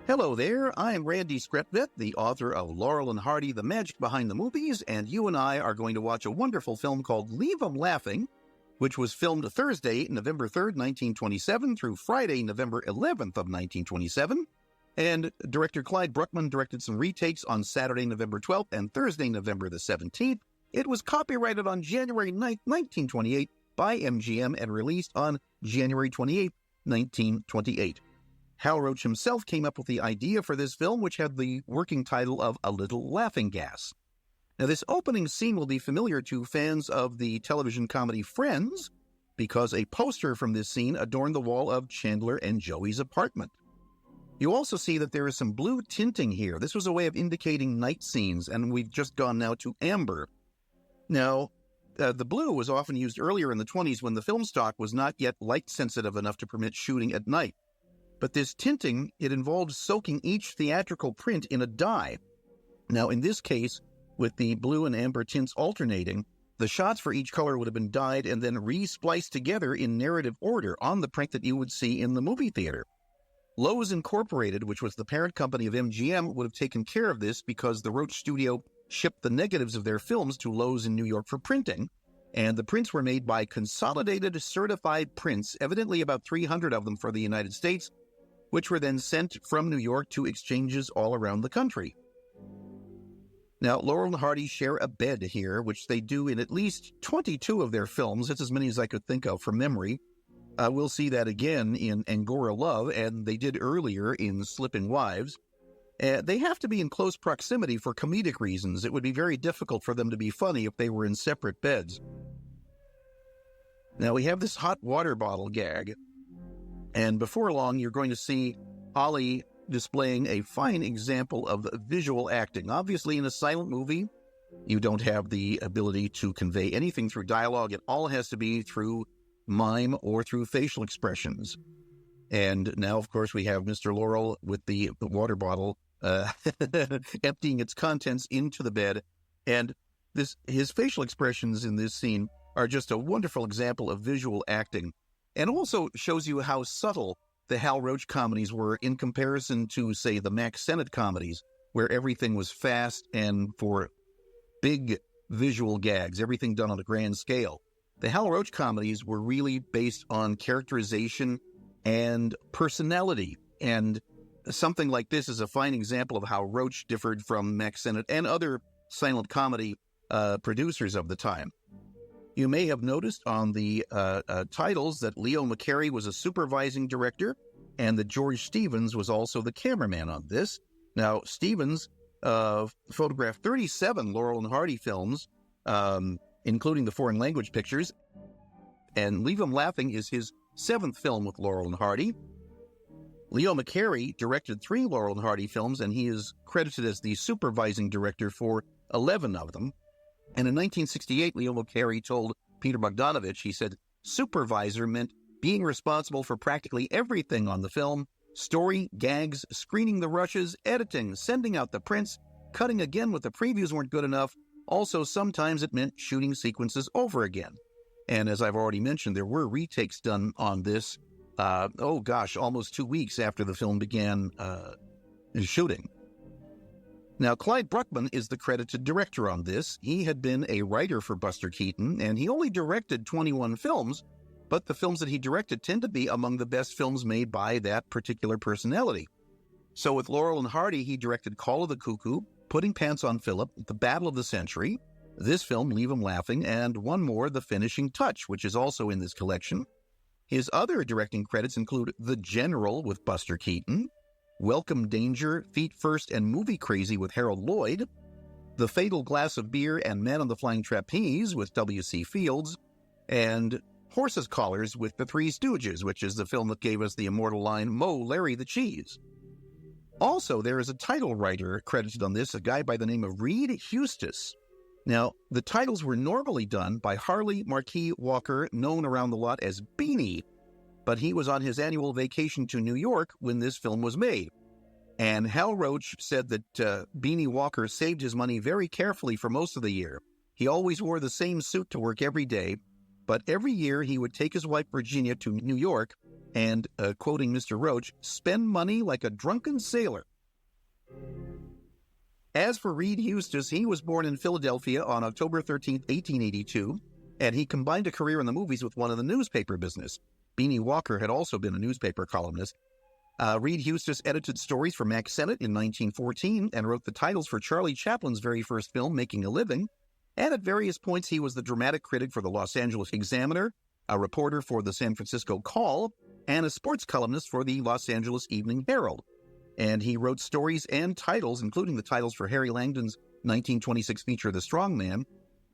Hello there, I'm Randy Skretvet, the author of Laurel and Hardy, The Magic Behind the Movies, and you and I are going to watch a wonderful film called Leave 'Em Laughing, which was filmed Thursday, November 3rd, 1927, through Friday, November 11th of 1927, and director Clyde Bruckman directed some retakes on Saturday, November 12th, and Thursday, November the 17th. It was copyrighted on January 9th, 1928 by MGM and released on January 28th, 1928. Hal Roach himself came up with the idea for this film, which had the working title of A Little Laughing Gas. Now, this opening scene will be familiar to fans of the television comedy Friends, because a poster from this scene adorned the wall of Chandler and Joey's apartment. You also see that there is some blue tinting here. This was a way of indicating night scenes, and we've just gone now to amber. Now, the blue was often used earlier in the 20s when the film stock was not yet light-sensitive enough to permit shooting at night. But this tinting, it involved soaking each theatrical print in a dye. Now, in this case, with the blue and amber tints alternating, the shots for each color would have been dyed and then re-spliced together in narrative order on the print that you would see in the movie theater. Loews Incorporated, which was the parent company of MGM, would have taken care of this because the Roach studio shipped the negatives of their films to Loews in New York for printing, and the prints were made by Consolidated Certified Prints, evidently about 300 of them for the United States, which were then sent from New York to exchanges all around the country. Now, Laurel and Hardy share a bed here, which they do in at least 22 of their films. It's as many as I could think of from memory. We'll see that again in Angora Love, and they did earlier in Slipping Wives. They have to be in close proximity for comedic reasons. It would be very difficult for them to be funny if they were in separate beds. Now, we have this hot water bottle gag. And before long, you're going to see Ollie displaying a fine example of visual acting. Obviously, in a silent movie, you don't have the ability to convey anything through dialogue. It all has to be through mime or through facial expressions. And now, of course, we have Mr. Laurel with the water bottle emptying its contents into the bed. And his facial expressions in this scene are just a wonderful example of visual acting. And also shows you how subtle the Hal Roach comedies were in comparison to, say, the Mack Sennett comedies, where everything was fast and for big visual gags, everything done on a grand scale. The Hal Roach comedies were really based on characterization and personality, and something like this is a fine example of how Roach differed from Mack Sennett and other silent comedy producers of the time. You may have noticed on the titles that Leo McCarey was a supervising director and that George Stevens was also the cameraman on this. Now, Stevens photographed 37 Laurel and Hardy films, including the foreign language pictures, and Leave 'Em Laughing is his 7th film with Laurel and Hardy. Leo McCarey directed 3 Laurel and Hardy films, and he is credited as the supervising director for 11 of them. And in 1968, Leo McCarey told Peter Bogdanovich, he said, supervisor meant being responsible for practically everything on the film: story, gags, screening the rushes, editing, sending out the prints, cutting again when the previews weren't good enough. Also, sometimes it meant shooting sequences over again. And as I've already mentioned, there were retakes done on this, almost 2 weeks after the film began shooting. Now, Clyde Bruckman is the credited director on this. He had been a writer for Buster Keaton, and he only directed 21 films, but the films that he directed tend to be among the best films made by that particular personality. So with Laurel and Hardy, he directed Call of the Cuckoo, Putting Pants on Philip, The Battle of the Century, this film, Leave 'Em Laughing, and one more, The Finishing Touch, which is also in this collection. His other directing credits include The General with Buster Keaton, Welcome Danger, Feet First, and Movie Crazy with Harold Lloyd, The Fatal Glass of Beer and Man on the Flying Trapeze with W.C. Fields, and Horse's Collars with The Three Stooges, which is the film that gave us the immortal line, Moe, Larry the Cheese. Also, there is a title writer credited on this, a guy by the name of Reed Hustis. Now, the titles were normally done by Harley Marquis Walker, known around the lot as Beanie, but he was on his annual vacation to New York when this film was made. And Hal Roach said that Beanie Walker saved his money very carefully for most of the year. He always wore the same suit to work every day, but every year he would take his wife Virginia to New York and, quoting Mr. Roach, spend money like a drunken sailor. As for Reed Eustace, he was born in Philadelphia on October 13, 1882, and he combined a career in the movies with one in the newspaper business. Beanie Walker had also been a newspaper columnist. Reed Eustace edited stories for Mack Sennett in 1914 and wrote the titles for Charlie Chaplin's very first film, Making a Living. And at various points, he was the dramatic critic for the Los Angeles Examiner, a reporter for the San Francisco Call, and a sports columnist for the Los Angeles Evening Herald. And he wrote stories and titles, including the titles for Harry Langdon's 1926 feature, The Strong Man.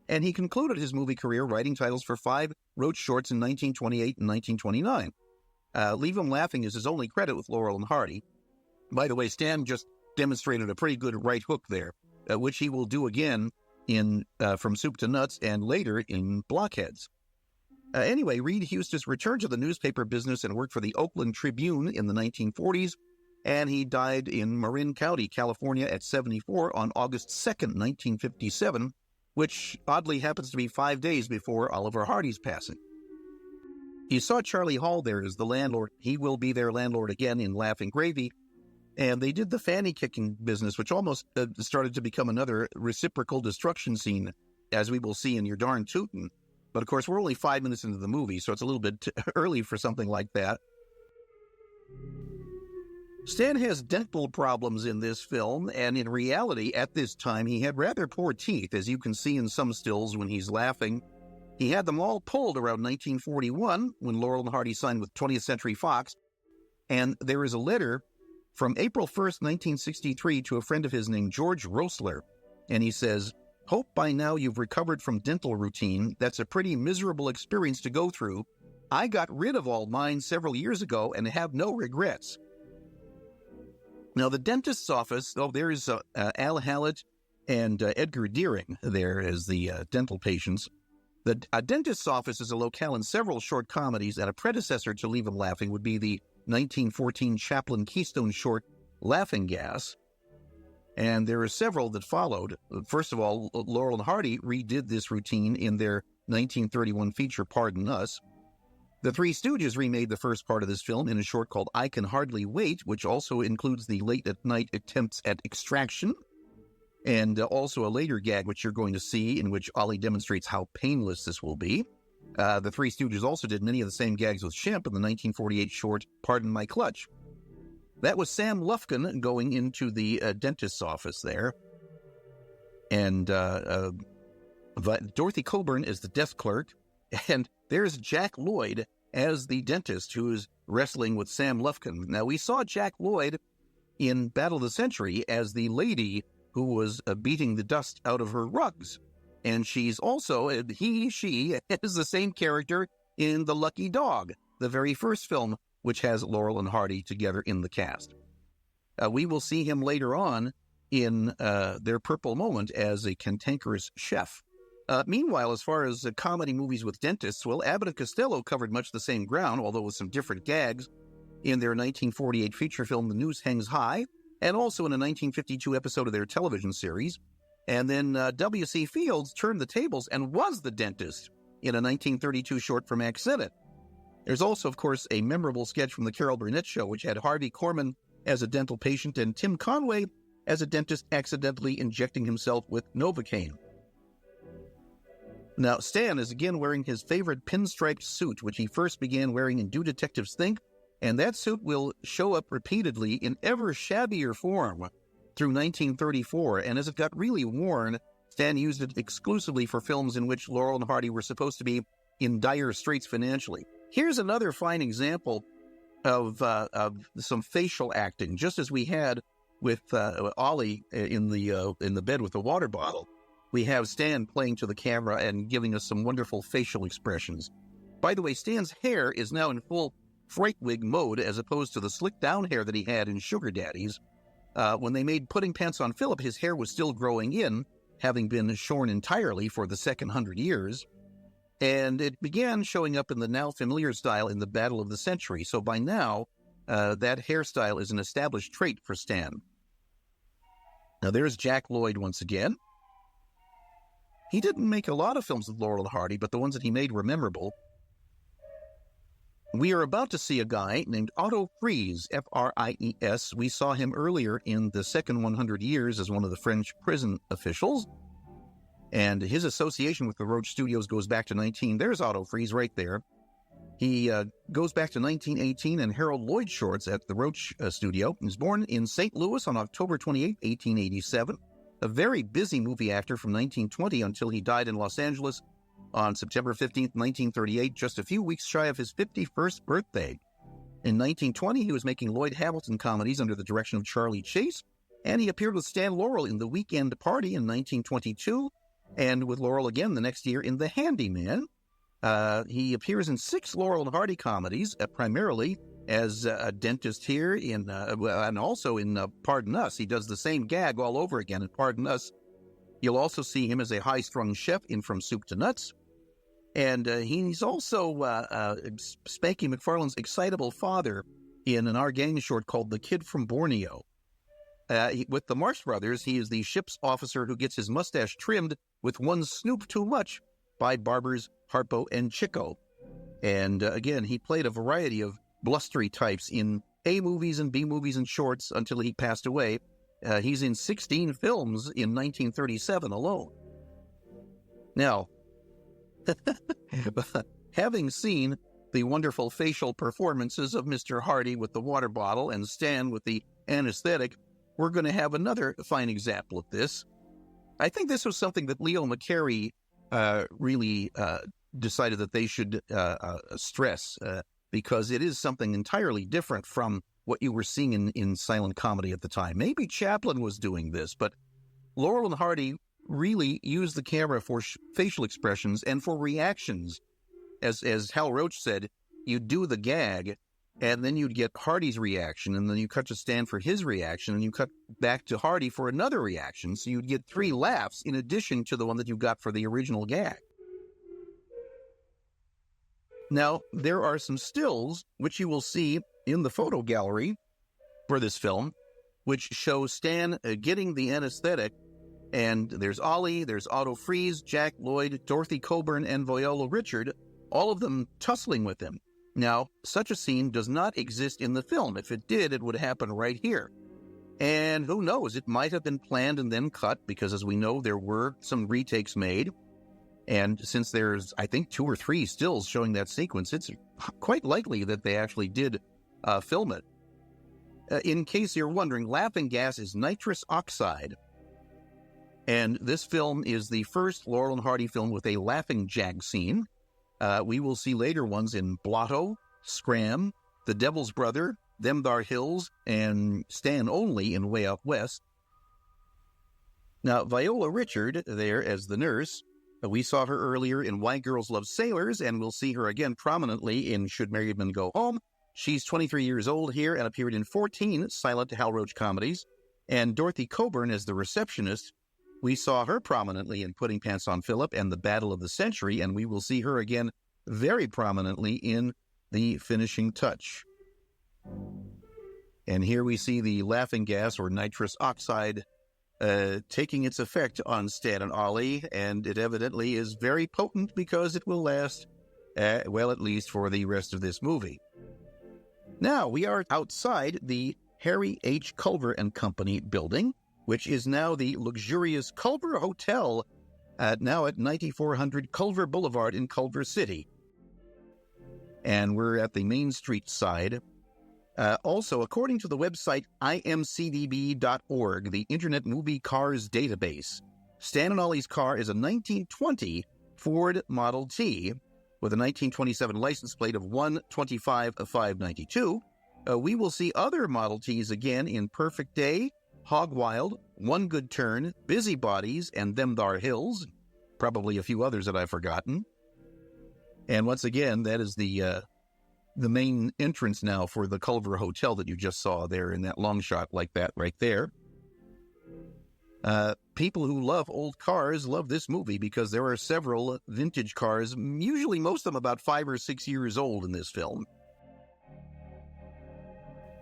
And he concluded his movie career writing titles for 5 Roach shorts in 1928 and 1929. Leave 'Em Laughing is his only credit with Laurel and Hardy. By the way, Stan just demonstrated a pretty good right hook there, which he will do again in From Soup to Nuts and later in Blockheads. Anyway, Reed Eustace returned to the newspaper business and worked for the Oakland Tribune in the 1940s, and he died in Marin County, California at 74 on August 2nd, 1957, which oddly happens to be 5 days before Oliver Hardy's passing. You saw Charlie Hall there as the landlord. He will be their landlord again in Laughing Gravy. And they did the fanny-kicking business, which almost started to become another reciprocal destruction scene, as we will see in Your Darn Tootin'. But, of course, we're only 5 minutes into the movie, so it's a little bit early for something like that. Stan has dental problems in this film, and in reality, at this time, he had rather poor teeth, as you can see in some stills when he's laughing. He had them all pulled around 1941, when Laurel and Hardy signed with 20th Century Fox, and there is a letter from April 1st, 1963, to a friend of his named George Roessler, and he says, "Hope by now you've recovered from dental routine. That's a pretty miserable experience to go through. I got rid of all mine several years ago and have no regrets." Now, the dentist's office, there's Al Hallett and Edgar Deering there as the dental patients. The dentist's office is a locale in several short comedies, and a predecessor to Leave 'Em Laughing would be the 1914 Chaplin Keystone short, Laughing Gas. And there are several that followed. First of all, Laurel and Hardy redid this routine in their 1931 feature, Pardon Us. The Three Stooges remade the first part of this film in a short called I Can Hardly Wait, which also includes the late-at-night attempts at extraction, and also a later gag, which you're going to see, in which Ollie demonstrates how painless this will be. The Three Stooges also did many of the same gags with Shemp in the 1948 short Pardon My Clutch. That was Sam Lufkin going into the dentist's office there. And Dorothy Coburn is the desk clerk. And there's Jack Lloyd as the dentist who is wrestling with Sam Lufkin. Now, we saw Jack Lloyd in Battle of the Century as the lady who was beating the dust out of her rugs. And she's also, she is the same character in The Lucky Dog, the very first film, which has Laurel and Hardy together in the cast. We will see him later on in Their Purple Moment as a cantankerous chef. Meanwhile, as far as comedy movies with dentists, well, Abbott and Costello covered much the same ground, although with some different gags, in their 1948 feature film, The Noose Hangs High, and also in a 1952 episode of their television series. And then W.C. Fields turned the tables and was the dentist in a 1932 short for Mack Sennett. There's also, of course, a memorable sketch from the Carol Burnett Show, which had Harvey Korman as a dental patient and Tim Conway as a dentist accidentally injecting himself with Novocaine. Now, Stan is again wearing his favorite pinstriped suit, which he first began wearing in Do Detectives Think, and that suit will show up repeatedly in ever shabbier form through 1934, and as it got really worn, Stan used it exclusively for films in which Laurel and Hardy were supposed to be in dire straits financially. Here's another fine example of some facial acting, just as we had with Ollie in the bed with the water bottle. We have Stan playing to the camera and giving us some wonderful facial expressions. By the way, Stan's hair is now in full fright wig mode, as opposed to the slick down hair that he had in Sugar Daddies. When they made Pudding Pants on Philip, his hair was still growing in, having been shorn entirely for the second 100 years. And it began showing up in the now familiar style in the Battle of the Century. So by now, that hairstyle is an established trait for Stan. Now there's Jack Lloyd once again. He didn't make a lot of films with Laurel and Hardy, but the ones that he made were memorable. We are about to see a guy named Otto Fries, F-R-I-E-S. We saw him earlier in the second 100 years as one of the French prison officials. And his association with the Roach Studios goes back to there's Otto Fries right there. He goes back to 1918 and Harold Lloyd shorts at the Roach Studio. He was born in St. Louis on October 28, 1887. A very busy movie actor from 1920 until he died in Los Angeles on September 15, 1938, just a few weeks shy of his 51st birthday. In 1920, he was making Lloyd Hamilton comedies under the direction of Charlie Chase, and he appeared with Stan Laurel in The Weekend Party in 1922, and with Laurel again the next year in The Handyman. He appears in 6 Laurel and Hardy comedies, primarily as a dentist here and also in Pardon Us. He does the same gag all over again in Pardon Us. You'll also see him as a high-strung chef in From Soup to Nuts. And he's also Spanky McFarlane's excitable father in an Our Gang short called The Kid from Borneo. With the Marx Brothers, he is the ship's officer who gets his mustache trimmed with one snoop too much by barbers Harpo and Chico. And again, he played a variety of blustery types in A movies and B movies and shorts until he passed away. He's in 16 films in 1937 alone. Now, having seen the wonderful facial performances of Mr. Hardy with the water bottle and Stan with the anesthetic, we're going to have another fine example of this. I think this was something that Leo McCarey really decided that they should stress because it is something entirely different from what you were seeing in silent comedy at the time. Maybe Chaplin was doing this, but Laurel and Hardy really used the camera for facial expressions and for reactions. As Hal Roach said, you'd do the gag, and then you'd get Hardy's reaction, and then you cut to Stan for his reaction, and you cut back to Hardy for another reaction, so you'd get 3 laughs in addition to the one that you got for the original gag. Now, there are some stills, which you will see in the photo gallery for this film, which show Stan getting the anesthetic, and there's Ollie, there's Otto Fries, Jack Lloyd, Dorothy Coburn, and Viola Richard, all of them tussling with him. Now, such a scene does not exist in the film. If it did, it would happen right here. And who knows, it might have been planned and then cut, because as we know, there were some retakes made. And since there's, I think, 2 or 3 stills showing that sequence, it's quite likely that they actually did film it. In case you're wondering, laughing gas is nitrous oxide. And this film is the first Laurel and Hardy film with a laughing jag scene. We will see later ones in Blotto, Scram, The Devil's Brother, Them Thar Hills, and Stan Only in Way Out West. Now, Viola Richard, there as the nurse, we saw her earlier in Why Girls Love Sailors, and we'll see her again prominently in Should Married Men Go Home. She's 23 years old here and appeared in 14 silent Hal Roach comedies. And Dorothy Coburn as the receptionist, we saw her prominently in Putting Pants on Philip and The Battle of the Century, and we will see her again very prominently in The Finishing Touch. And here we see the laughing gas or nitrous oxide taking its effect on Stan and Ollie, and it evidently is very potent because it will last, well, at least for the rest of this movie. Now, we are outside the Harry H. Culver and Company building, which is now the luxurious Culver Hotel, now at 9400 Culver Boulevard in Culver City. And we're at the Main Street side. Also, according to the website imcdb.org, the Internet Movie Cars Database, Stan and Ollie's car is a 1920 Ford Model T with a 1927 license plate of 125-592. We will see other Model Ts again in Perfect Day, Hog Wild, One Good Turn, Busybodies, and Them Thar Hills. Probably a few others that I've forgotten. And once again, that is the main entrance now for the Culver Hotel that you just saw there in that long shot like that right there. People who love old cars love this movie because there are several vintage cars, usually most of them about 5 or 6 years old in this film.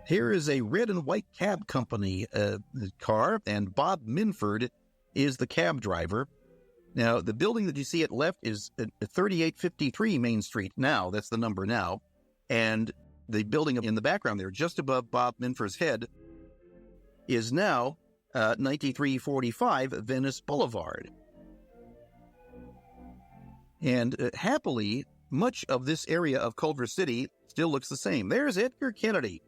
Here is a red and white cab company car, and Bob Minford is the cab driver. Now, the building that you see at left is 3853 Main Street now. That's the number now. And the building in the background there, just above Bob Minfer's head, is now 9345 Venice Boulevard. And happily, much of this area of Culver City still looks the same. There's Edgar Kennedy.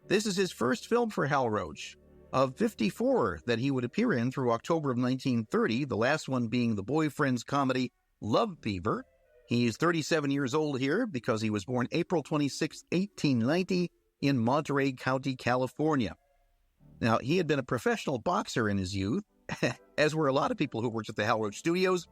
This is his first film for Hal Roach, of 54 that he would appear in through October of 1930, the last one being the boyfriend's comedy Love Fever. He's 37 years old here because he was born April 26, 1890, in Monterey County, California. Now, he had been a professional boxer in his youth, as were a lot of people who worked at the Hal Roach Studios,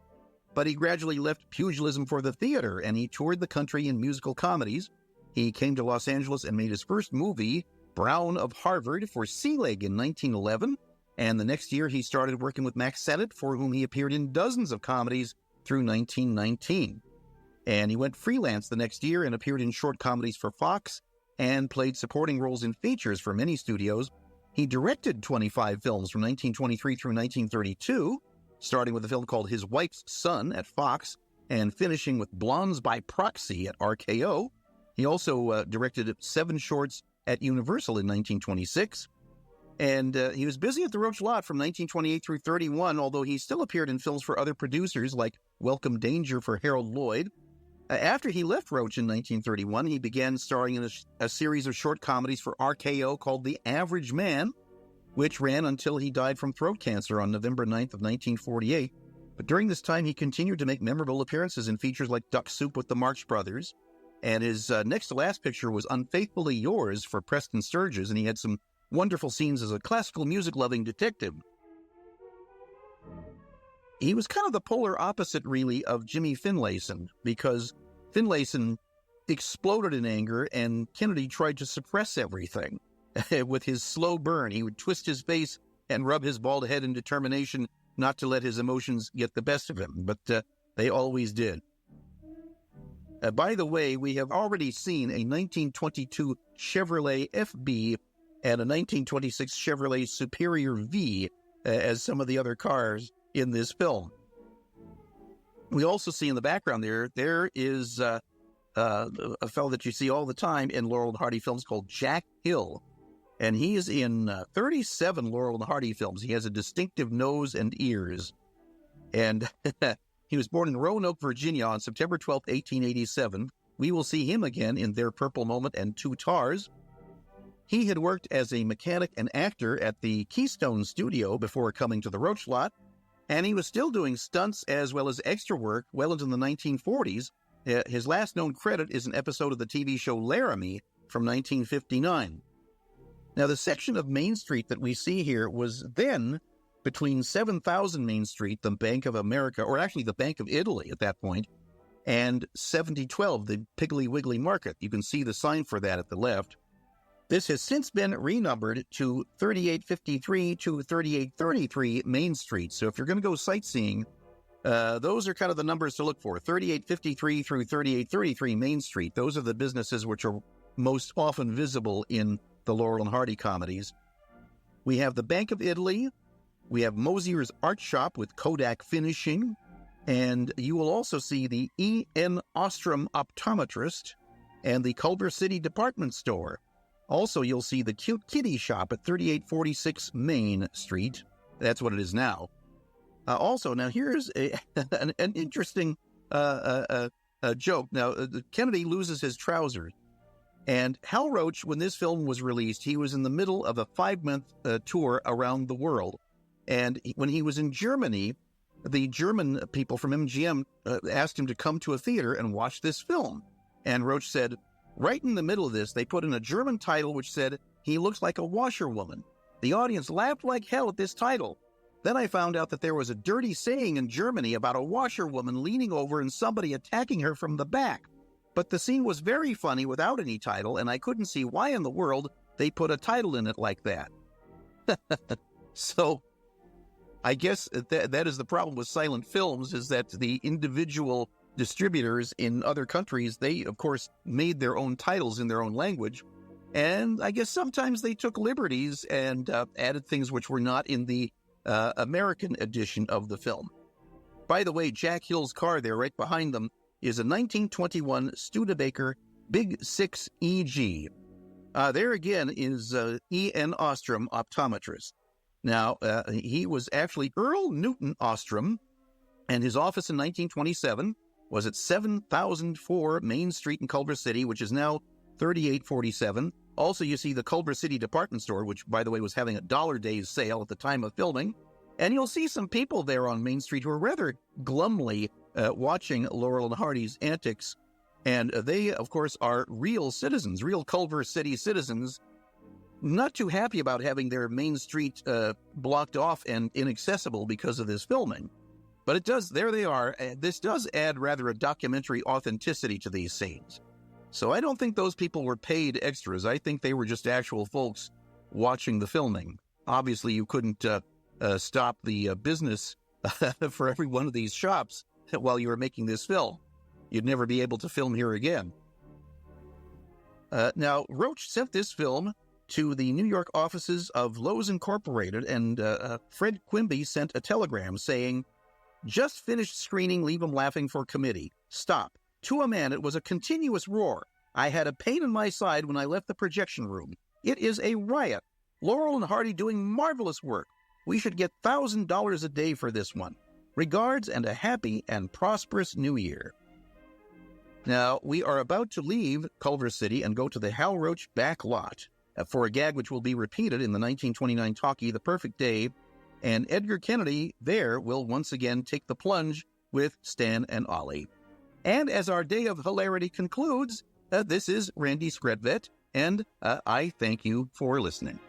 but he gradually left pugilism for the theater, and he toured the country in musical comedies. He came to Los Angeles and made his first movie, Brown of Harvard, for Sea Leg in 1911, and the next year he started working with Max Sennett, for whom he appeared in dozens of comedies through 1919. And he went freelance the next year and appeared in short comedies for Fox and played supporting roles in features for many studios. He directed 25 films from 1923 through 1932, starting with a film called His Wife's Son at Fox and finishing with Blondes by Proxy at RKO. He also directed 7 shorts at Universal in 1926. And he was busy at the Roach lot from 1928 through 31, although he still appeared in films for other producers like Welcome Danger for Harold Lloyd. After he left Roach in 1931, he began starring in a series of short comedies for RKO called The Average Man, which ran until he died from throat cancer on November 9th of 1948. But during this time, he continued to make memorable appearances in features like Duck Soup with the Marx Brothers, and his next to last picture was Unfaithfully Yours for Preston Sturges, and he had some wonderful scenes as a classical music-loving detective. He was kind of the polar opposite, really, of Jimmy Finlayson, because Finlayson exploded in anger, and Kennedy tried to suppress everything. With his slow burn, he would twist his face and rub his bald head in determination not to let his emotions get the best of him, but they always did. By the way, we have already seen a 1922 Chevrolet FB and a 1926 Chevrolet Superior V as some of the other cars in this film. We also see in the background there is a fellow that you see all the time in Laurel and Hardy films called Jack Hill. And he is in 37 Laurel and Hardy films. He has a distinctive nose and ears. And he was born in Roanoke, Virginia on September 12, 1887. We will see him again in Their Purple Moment and Two Tars. He had worked as a mechanic and actor at the Keystone Studio before coming to the Roach lot, and he was still doing stunts as well as extra work well into the 1940s. His last known credit is an episode of the TV show Laramie from 1959. Now, the section of Main Street that we see here was then between 7000 Main Street, the Bank of America, or actually the Bank of Italy at that point, and 7012, the Piggly Wiggly Market. You can see the sign for that at the left. This has since been renumbered to 3853 to 3833 Main Street. So if you're going to go sightseeing, those are kind of the numbers to look for. 3853 through 3833 Main Street. Those are the businesses which are most often visible in the Laurel and Hardy comedies. We have the Bank of Italy. We have Mosier's Art Shop with Kodak Finishing. And you will also see the E.N. Ostrom Optometrist and the Culver City Department Store. Also, you'll see the Cute Kitty Shop at 3846 Main Street. That's what it is now. Now here's an interesting joke. Now, Kennedy loses his trousers. And Hal Roach, when this film was released, he was in the middle of a 5-month tour around the world. And when he was in Germany, the German people from MGM asked him to come to a theater and watch this film. And Roach said, right in the middle of this, they put in a German title which said, "He looks like a washerwoman." The audience laughed like hell at this title. Then I found out that there was a dirty saying in Germany about a washerwoman leaning over and somebody attacking her from the back. But the scene was very funny without any title, and I couldn't see why in the world they put a title in it like that. So I guess that is the problem with silent films, is that the individual distributors in other countries, they, of course, made their own titles in their own language. And I guess sometimes they took liberties and added things which were not in the American edition of the film. By the way, Jack Hill's car there right behind them is a 1921 Studebaker Big 6 EG. There again is E.N. Ostrom, optometrist. Now, he was actually Earl Newton Ostrom, and his office in 1927 was at 7004 Main Street in Culver City, which is now 3847. Also, you see the Culver City department store, which, by the way, was having a $1 days sale at the time of filming. And you'll see some people there on Main Street who are rather glumly watching Laurel and Hardy's antics. And they, of course, are real citizens, real Culver City citizens, not too happy about having their Main Street blocked off and inaccessible because of this filming. But it does, there they are. This does add rather a documentary authenticity to these scenes. So I don't think those people were paid extras. I think they were just actual folks watching the filming. Obviously, you couldn't stop the business for every one of these shops while you were making this film. You'd never be able to film here again. Now, Roach sent this film to the New York offices of Lowe's Incorporated, and Fred Quimby sent a telegram saying, "Just finished screening Leave 'em Laughing for committee. Stop. To a man, it was a continuous roar. I had a pain in my side when I left the projection room. It is a riot. Laurel and Hardy doing marvelous work. We should get $1,000 a day for this one. Regards, and a happy and prosperous New Year." Now, we are about to leave Culver City and go to the Hal Roach back lot for a gag which will be repeated in the 1929 talkie The Perfect Day, and Edgar Kennedy there will once again take the plunge with Stan and Ollie. And as our day of hilarity concludes, this is Randy Skretvet, and I thank you for listening.